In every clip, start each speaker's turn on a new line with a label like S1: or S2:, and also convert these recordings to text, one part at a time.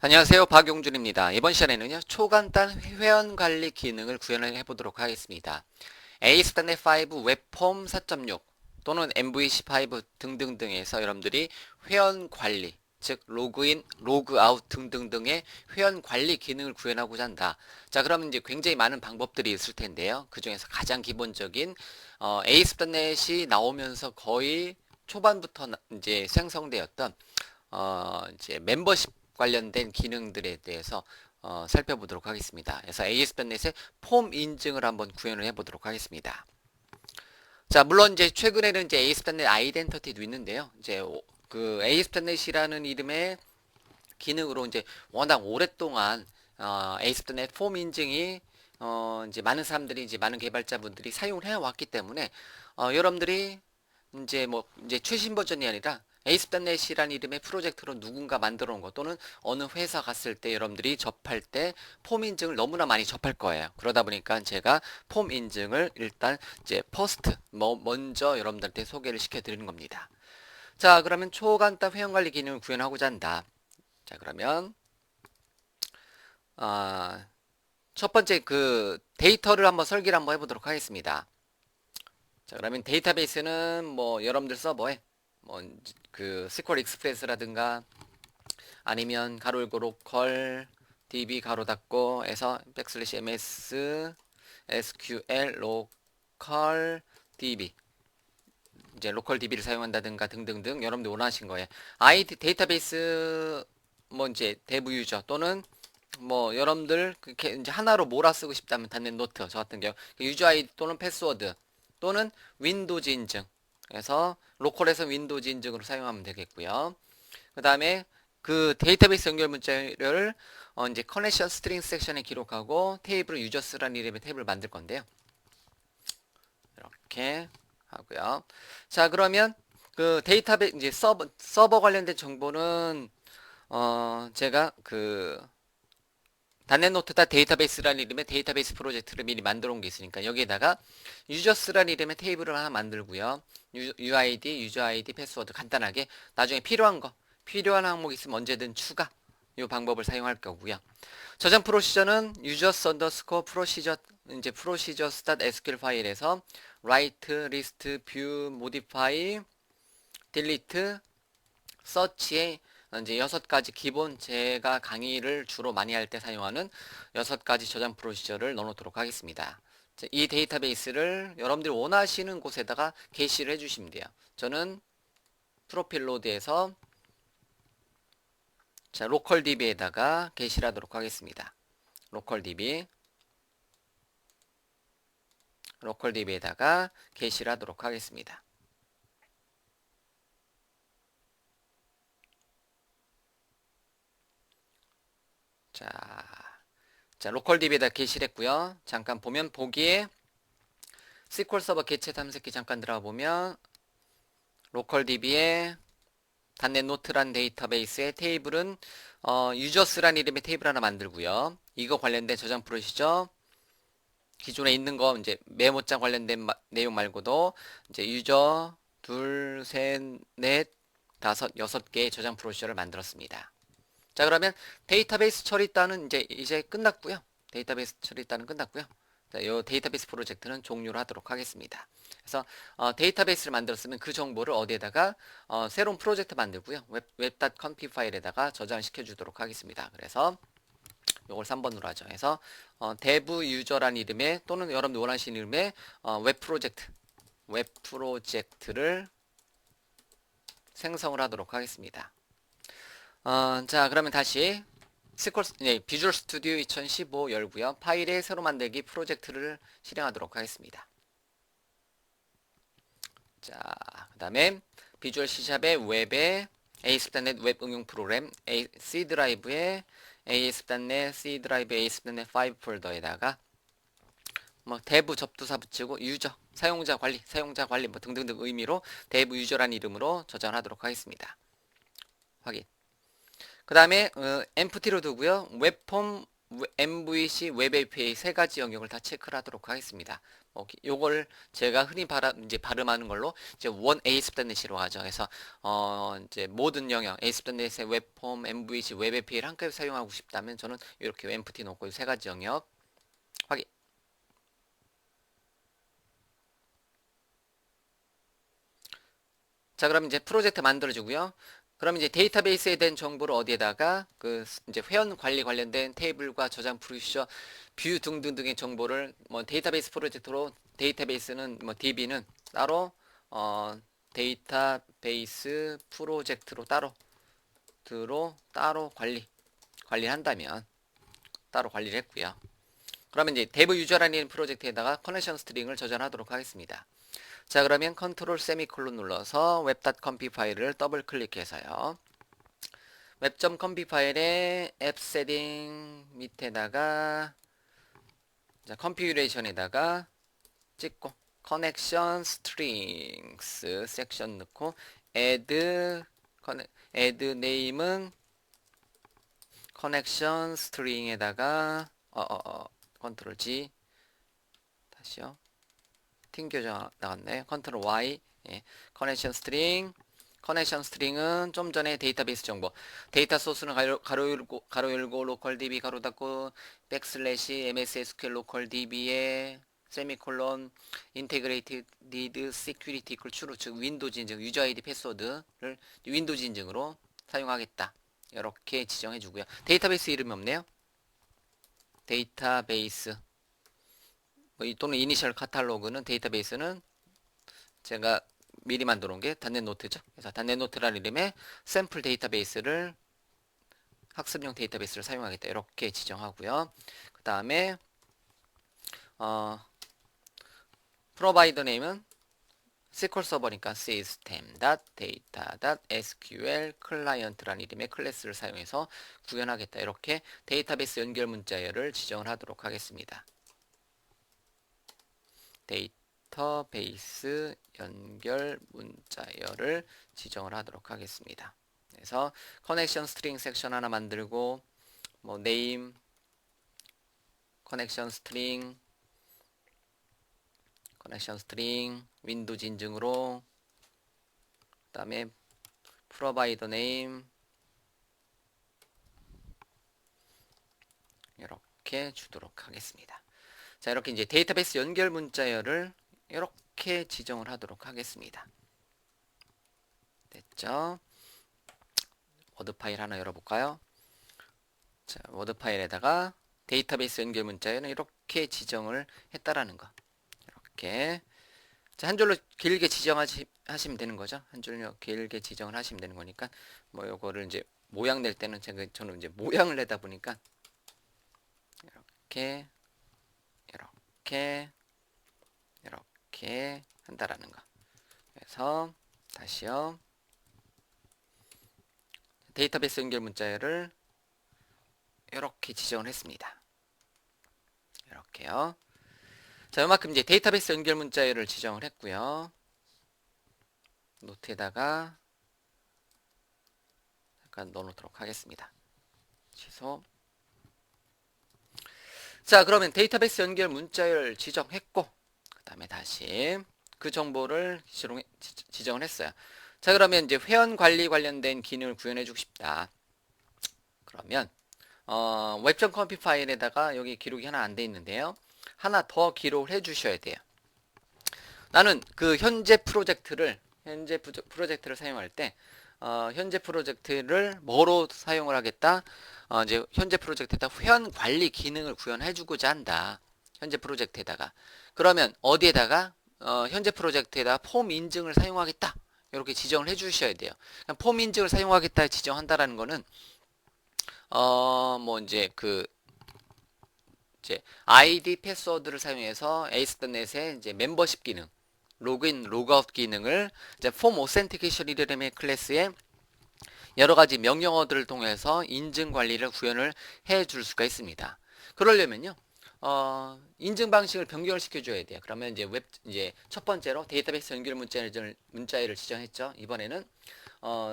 S1: 안녕하세요. 박용준입니다. 이번 시간에는요, 초간단 회원 관리 기능을 구현을 해보도록 하겠습니다. ASP.NET 5 웹폼 4.6 또는 MVC5 등등등에서 여러분들이 회원 관리, 즉 로그인, 로그아웃 등등등의 회원 관리 기능을 구현하고자 한다. 자, 그러면 이제 굉장히 많은 방법들이 있을 텐데요. 그 중에서 가장 기본적인 ASP.NET이 나오면서 거의 초반부터 이제 생성되었던 이제 멤버십 관련된 기능들에 대해서 살펴보도록 하겠습니다. 그래서 ASP.NET의 폼 인증을 한번 구현을 해보도록 하겠습니다. 자, 물론 이제 최근에는 이제 ASP.NET 아이덴티티도 있는데요. 이제 그 ASP.NET이라는 이름의 기능으로 이제 워낙 오랫동안 ASP.NET 폼 인증이 이제 많은 사람들이 이제 많은 개발자분들이 사용을 해왔기 때문에 여러분들이 이제 뭐 이제 최신 버전이 아니라 ASP.NET이라는 이름의 프로젝트로 누군가 만들어 놓은 거 또는 어느 회사 갔을 때 여러분들이 접할 때 폼 인증을 너무나 많이 접할 거예요. 그러다 보니까 제가 폼 인증을 일단 이제 퍼스트 먼저 여러분들한테 소개를 시켜 드리는 겁니다. 자, 그러면 초간단 회원관리 기능을 구현하고자 한다. 자, 그러면 아, 첫 번째 그 데이터를 한번 설계를 한번 해보도록 하겠습니다. 자, 그러면 데이터베이스는 뭐 여러분들 서버에 뭐 그 SQL 익스프레스라든가 아니면 가로 열고 로컬 db 가로 닫고 해서 백슬래시 ms sql 로컬 db 이제 로컬 db를 사용한다든가 등등등 여러분들 원하신 거예요. 아이디 데이터베이스 뭐 이제 대부 유저 또는 뭐 여러분들 그렇게 이제 하나로 몰아 쓰고 싶다면 단넷 노트 저 같은 경우 유저 아이디 또는 패스워드 또는 윈도우즈 인증 그래서 로컬에서 윈도우즈 인증으로 사용하면 되겠고요. 그 다음에 그 데이터베이스 연결 문자를 이제 커넥션 스트링 섹션에 기록하고 테이블을 유저스라는 이름의 테이블을 만들 건데요. 이렇게 하고요. 자, 그러면 그 데이터베이스 이제 서버 관련된 정보는 제가 그 단넷노트다 데이터베이스라는 이름의 데이터베이스 프로젝트를 미리 만들어 온 게 있으니까 여기에다가 유저스라는 이름의 테이블을 하나 만들고요. UID, 유저 아이디, 패스워드 간단하게 나중에 필요한 항목 있으면 언제든 추가 이 방법을 사용할 거고요. 저장 프로시저는 users underscore procedure 이제 procedures.sql 파일에서 write, list, view, modify, delete, search에 이제 6가지 기본 제가 강의를 주로 많이 할 때 사용하는 6가지 저장 프로시저를 넣어놓도록 하겠습니다. 이 데이터베이스를 여러분들이 원하시는 곳에다가 게시를 해주시면 돼요. 저는 프로필 로드에서 자, 로컬 DB에다가 게시를 하도록 하겠습니다. 로컬 DB에다가 게시를 하도록 하겠습니다. 자, 로컬 DB에다 게시를 했고요. 잠깐 보면 보기에 SQL 서버 개체 탐색기 잠깐 들어가 보면 로컬 DB에 단넷 노트란 데이터베이스의 테이블은 유저스란 이름의 테이블 하나 만들고요. 이거 관련된 저장 프로시저 기존에 있는 거 이제 메모장 관련된 내용 말고도 이제 유저 둘, 셋, 넷, 다섯, 6개의 저장 프로시저를 만들었습니다. 자, 그러면 데이터베이스 처리 따는 이제 끝났고요. 데이터베이스 처리 따는 끝났고요. 자, 요 데이터베이스 프로젝트는 종료를 하도록 하겠습니다. 그래서 데이터베이스를 만들었으면 그 정보를 어디에다가 새로운 프로젝트 만들고요. web.conf 파일에다가 저장을 시켜주도록 하겠습니다. 그래서 요걸 3번으로 하죠. 그래서 dev 유저란 이름의 또는 여러분들 원하시는 이름의 웹 프로젝트를 생성을 하도록 하겠습니다. 자, 그러면 다시 비주얼 스튜디오 2015 열고요. 파일에 새로 만들기 프로젝트를 실행하도록 하겠습니다. 자, 그 다음에 비주얼 C샵의 웹에 ASP.NET 웹 응용 프로그램 C 드라이브에 ASP.NET C 드라이브 ASP.NET 5 폴더에다가 뭐 대부 접두사 붙이고 유저 사용자 관리 뭐 등등등 의미로 대부 유저란 이름으로 저장하도록 하겠습니다. 확인. 그 다음에 empty로 두고요. 웹폼 MVC 웹 API 세 가지 영역을 다 체크를 하도록 하겠습니다. 요걸 제가 흔히 이제 발음하는 걸로 이제 원 ASP.NET으로 하죠. 그래서 이제 모든 영역 ASP.NET의 웹폼, MVC 웹 API를 한꺼번에 사용하고 싶다면 저는 이렇게 empty 놓고 세 가지 영역 확인. 자, 그럼 이제 프로젝트 만들어주고요. 그럼 이제 데이터베이스에 대한 정보를 어디에다가 그 이제 회원 관리 관련된 테이블과 저장 프로시저, 뷰 등등등의 정보를 뭐 데이터베이스 프로젝트로 데이터베이스는 뭐 DB는 따로 데이터베이스 프로젝트로 따로 관리한다면 따로 관리를 했고요. 그러면 이제 데브 유저라는 프로젝트에다가 커넥션 스트링을 저장하도록 하겠습니다. 자, 그러면 컨트롤 세미콜론 눌러서 web.conf 파일을 더블 클릭해서요. web.conf 파일에 앱 세팅 밑에다가 자, 컨피규레이션에다가 찍고 커넥션 스트링스 섹션 넣고 add name은 커넥션 스트링에다가 컨트롤 G 다시요. 팀 교정 나왔네. 컨트롤 Y. 예. 커넥션 스트링은 좀 전에 데이터베이스 정보. 데이터 소스는 가로 열고 로컬 DB 가로 닫고 백슬래시 MS SQL 로컬 DB에 세미콜론 인테그레이티드 시큐리티 이퀄 추루 즉 윈도우즈 인증 유저 아이디 패스워드를 윈도우즈 인증으로 사용하겠다. 이렇게 지정해 주고요. 데이터베이스 이름이 없네요. 데이터베이스 또는 이니셜 카탈로그는 데이터베이스는 제가 미리 만들어 놓은 게 단넷 노트죠. 그래서 단넷 노트라는 이름의 샘플 데이터베이스를 학습용 데이터베이스를 사용하겠다. 이렇게 지정하고요. 그 다음에 프로바이더 네임은 SQL 서버니까 system.data.sql 클라이언트라는 이름의 클래스를 사용해서 구현하겠다. 이렇게 데이터베이스 연결 문자열을 지정을 하도록 하겠습니다. 데이터베이스 연결 문자열을 지정을 하도록 하겠습니다. 그래서 커넥션 스트링 섹션 하나 만들고 뭐 네임 커넥션 스트링 윈도우즈 인증으로 그 다음에 프로바이더 네임 이렇게 주도록 하겠습니다. 자, 이렇게 이제 데이터베이스 연결 문자열을 이렇게 지정을 하도록 하겠습니다. 됐죠? 워드 파일 하나 열어볼까요? 자, 워드 파일에다가 데이터베이스 연결 문자열은 이렇게 지정을 했다라는 거. 이렇게. 자, 한 줄로 길게 지정하시면 되는 거죠. 한 줄로 길게 지정을 하시면 되는 거니까, 뭐, 요거를 이제 모양 낼 때는 저는 이제 모양을 내다 보니까, 이렇게 한다라는 거. 그래서 다시요. 데이터베이스 연결 문자열을 이렇게 지정을 했습니다. 이렇게요. 자, 이만큼 이제 데이터베이스 연결 문자열을 지정을 했고요. 노트에다가 잠깐 넣어놓도록 하겠습니다. 취소. 자, 그러면 데이터베이스 연결 문자열 지정했고 그 다음에 다시 그 정보를 지정을 했어요. 자, 그러면 이제 회원 관리 관련된 기능을 구현해주고 싶다. 그러면 web.conf 파일에다가 여기 기록이 하나 안 돼 있는데요. 하나 더 기록을 해주셔야 돼요. 나는 그 현재 프로젝트를 사용할 때 현재 프로젝트를 뭐로 사용을 하겠다? 이제 현재 프로젝트에다 회원 관리 기능을 구현해주고자 한다. 현재 프로젝트에다가. 그러면 어디에다가 현재 프로젝트에다 폼 인증을 사용하겠다. 이렇게 지정을 해주셔야 돼요. 폼 인증을 사용하겠다 지정한다라는 거는 뭐 이제 이제 아이디 패스워드를 사용해서 ASP.NET의 이제 멤버십 기능, 로그인, 로그아웃 기능을 이제 폼 오센티케이션이라는 클래스에 여러 가지 명령어들을 통해서 인증 관리를 구현을 해 줄 수가 있습니다. 그러려면요, 인증 방식을 변경을 시켜줘야 돼요. 그러면 이제 첫 번째로 데이터베이스 연결 문자열을 지정했죠. 이번에는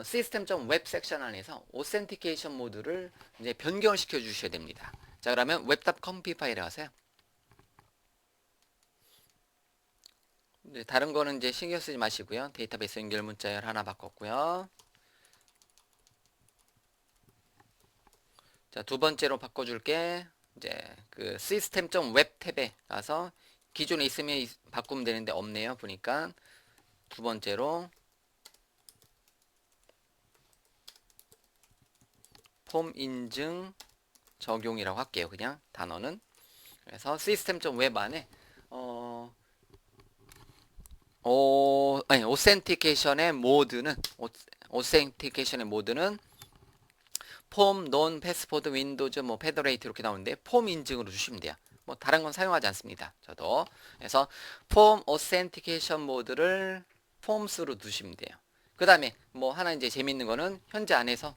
S1: system.web 섹션 안에서 오센티케이션 모드를 이제 변경을 시켜 주셔야 됩니다. 자, 그러면 web.conf 파일에 가세요. 다른 거는 이제 신경 쓰지 마시고요. 데이터베이스 연결 문자열 하나 바꿨고요. 자, 두 번째로 바꿔줄게. 이제 그 시스템.web 탭에 가서 기존에 있으면 바꾸면 되는데 없네요. 보니까 두 번째로 폼 인증 적용이라고 할게요. 그냥 단어는. 그래서 시스템.web 안에 아니, 오센티케이션의 모드는 폼, 논, 패스포드, 윈도우즈, 뭐 페더레이트 이렇게 나오는데 폼 인증으로 주시면 돼요. 뭐 다른 건 사용하지 않습니다. 저도. 그래서 폼 오센티케이션 모드를 폼스로 두시면 돼요. 그 다음에 뭐 하나 이제 재밌는 거는 현재 안에서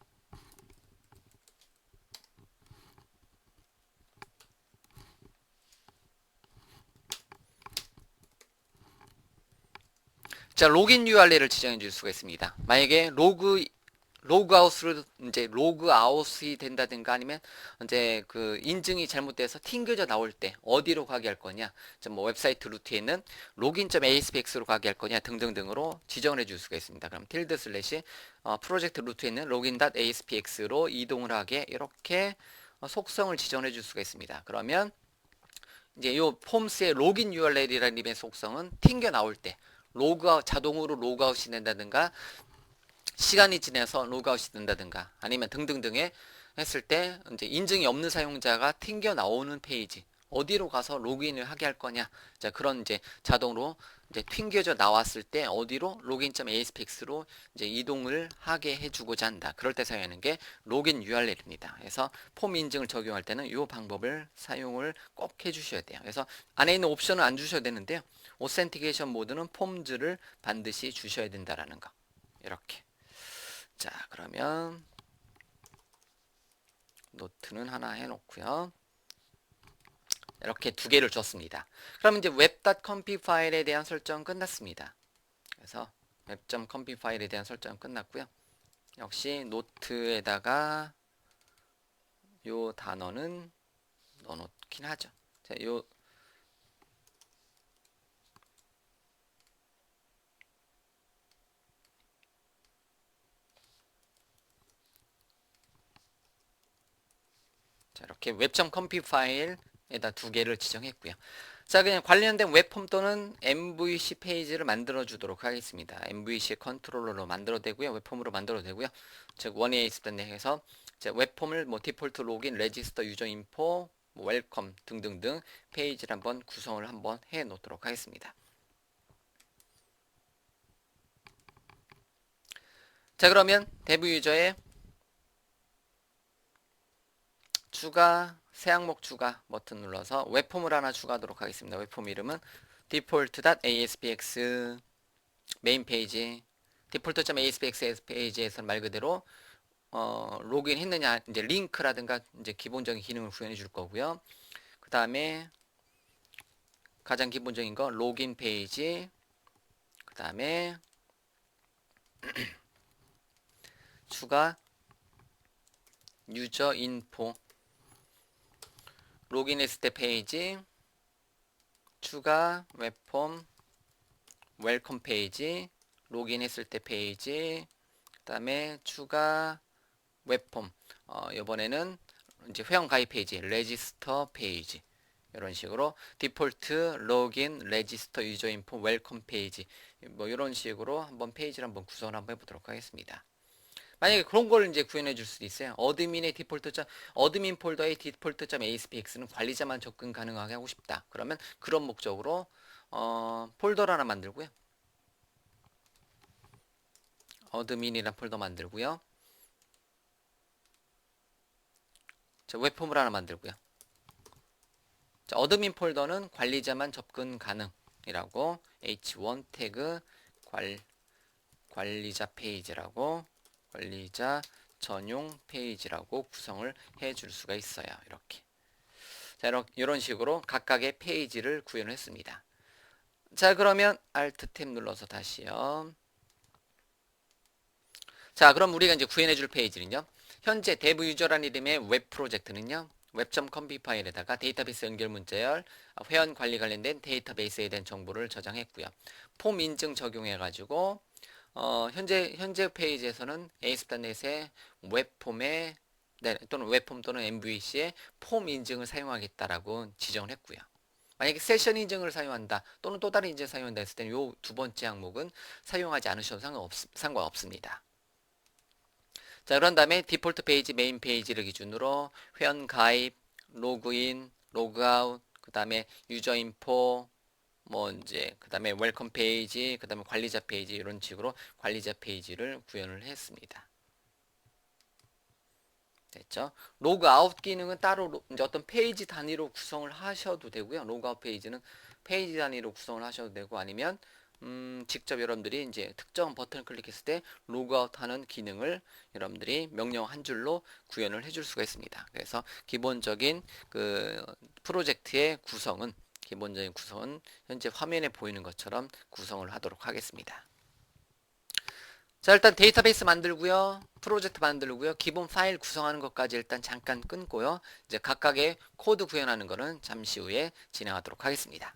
S1: 자, 로그인 URL을 지정해 줄 수가 있습니다. 만약에 로그아웃으로 이제 로그아웃이 된다든가 아니면 이제 그 인증이 잘못돼서 튕겨져 나올 때 어디로 가게 할 거냐, 뭐 웹사이트 루트에 있는 login.aspx로 가게 할 거냐 등등등으로 지정을 해줄 수가 있습니다. 그럼 tilde 슬래시 프로젝트 루트에 있는 login.aspx로 이동을 하게 이렇게 속성을 지정해 줄 수가 있습니다. 그러면 이제 이 폼스의 로그인 URL이라는 이름의 속성은 튕겨 나올 때 로그아웃 자동으로 로그아웃이 된다든가 시간이 지나서 로그아웃이 된다든가 아니면 등등등에 했을 때 이제 인증이 없는 사용자가 튕겨 나오는 페이지 어디로 가서 로그인을 하게 할 거냐. 자, 그런 이제 자동으로 이제 튕겨져 나왔을 때 어디로 login.aspx로 이제 이동을 하게 해주고자 한다. 그럴 때 사용하는 게 로그인 URL입니다. 그래서 폼 인증을 적용할 때는 이 방법을 사용을 꼭 해주셔야 돼요. 그래서 안에 있는 옵션은 안 주셔야 되는데요. 오센티케이션 모드는 폼즈를 반드시 주셔야 된다라는 거. 이렇게. 자, 그러면 노트는 하나 해놓고요. 이렇게 두 개를 줬습니다. 그럼 이제 web.conf 파일에 대한 설정 끝났습니다. 그래서 web.conf 파일에 대한 설정 끝났고요. 역시 노트에다가 요 단어는 넣어놓긴 하죠. 자, 자, 이렇게 web.conf 파일에다 두 개를 지정했고요. 자, 그냥 관련된 웹폼 또는 MVC 페이지를 만들어 주도록 하겠습니다. MVC 컨트롤러로 만들어도 되고요. 웹폼으로 만들어도 되고요. 즉 원에 있을 때 해서 웹폼을 뭐 디폴트 로그인, 레지스터, 유저 인포, 뭐 웰컴 등등등 페이지를 한번 구성을 한번 해 놓도록 하겠습니다. 자, 그러면 대부 유저의 추가, 새 항목 추가 버튼 눌러서 웹폼을 하나 추가하도록 하겠습니다. 웹폼 이름은 default.aspx 메인 페이지, default.aspx 페이지에서 말 그대로 로그인 했느냐 이제 링크라든가 이제 기본적인 기능을 구현해 줄 거고요. 그 다음에 가장 기본적인 거 로그인 페이지, 그 다음에 추가 유저 인포, 로그인 했을 때 페이지, 추가 웹폼, 웰컴 페이지, 로그인 했을 때 페이지, 그 다음에 추가 웹폼, 이번에는 이제 회원 가입 페이지, 레지스터 페이지, 이런 식으로 디폴트 로그인 레지스터 유저 인포 웰컴 페이지, 뭐 이런 식으로 한번 페이지를 한번 구성을 한번 해보도록 하겠습니다. 만약에 그런 걸 이제 구현해 줄 수도 있어요. 어드민 폴더의 디폴트.aspx는 관리자만 접근 가능하게 하고 싶다. 그러면 그런 목적으로 폴더를 하나 만들고요. 어드민이란 폴더 만들고요. 자, 웹폼을 하나 만들고요. 자, 어드민 폴더는 관리자만 접근 가능이라고 h1 태그 관리자 페이지라고 관리자 전용 페이지라고 구성을 해 줄 수가 있어요. 이렇게. 자, 이런 식으로 각각의 페이지를 구현을 했습니다. 자, 그러면 Alt 탭 눌러서 다시요. 자, 그럼 우리가 이제 구현해 줄 페이지는요. 현재 데브 유저라는 이름의 웹 프로젝트는요. 웹.com 파일에다가 데이터베이스 연결 문자열, 회원 관리 관련된 데이터베이스에 대한 정보를 저장했고요. 폼 인증 적용해가지고 현재 페이지에서는 ASP.NET의 웹폼에 또는 웹폼 또는 MVC의 폼 인증을 사용하겠다라고 지정을 했고요. 만약에 세션 인증을 사용한다 또는 또 다른 인증을 사용한다 했을 때는 이 두 번째 항목은 사용하지 않으셔도 상관없습니다. 자, 그런 다음에 디폴트 페이지, 메인 페이지를 기준으로 회원 가입, 로그인, 로그아웃, 그 다음에 유저 인포, 그 다음에 웰컴 페이지, 그 다음에 관리자 페이지, 이런 식으로 관리자 페이지를 구현을 했습니다. 됐죠? 로그아웃 기능은 따로 이제 어떤 페이지 단위로 구성을 하셔도 되고요. 로그아웃 페이지는 페이지 단위로 구성을 하셔도 되고, 아니면 직접 여러분들이 이제 특정 버튼을 클릭했을 때 로그아웃 하는 기능을 여러분들이 명령 한 줄로 구현을 해줄 수가 있습니다. 그래서 기본적인 그 프로젝트의 기본적인 구성은 현재 화면에 보이는 것처럼 구성을 하도록 하겠습니다. 자, 일단 데이터베이스 만들고요. 프로젝트 만들고요. 기본 파일 구성하는 것까지 일단 잠깐 끊고요. 이제 각각의 코드 구현하는 거는 잠시 후에 진행하도록 하겠습니다.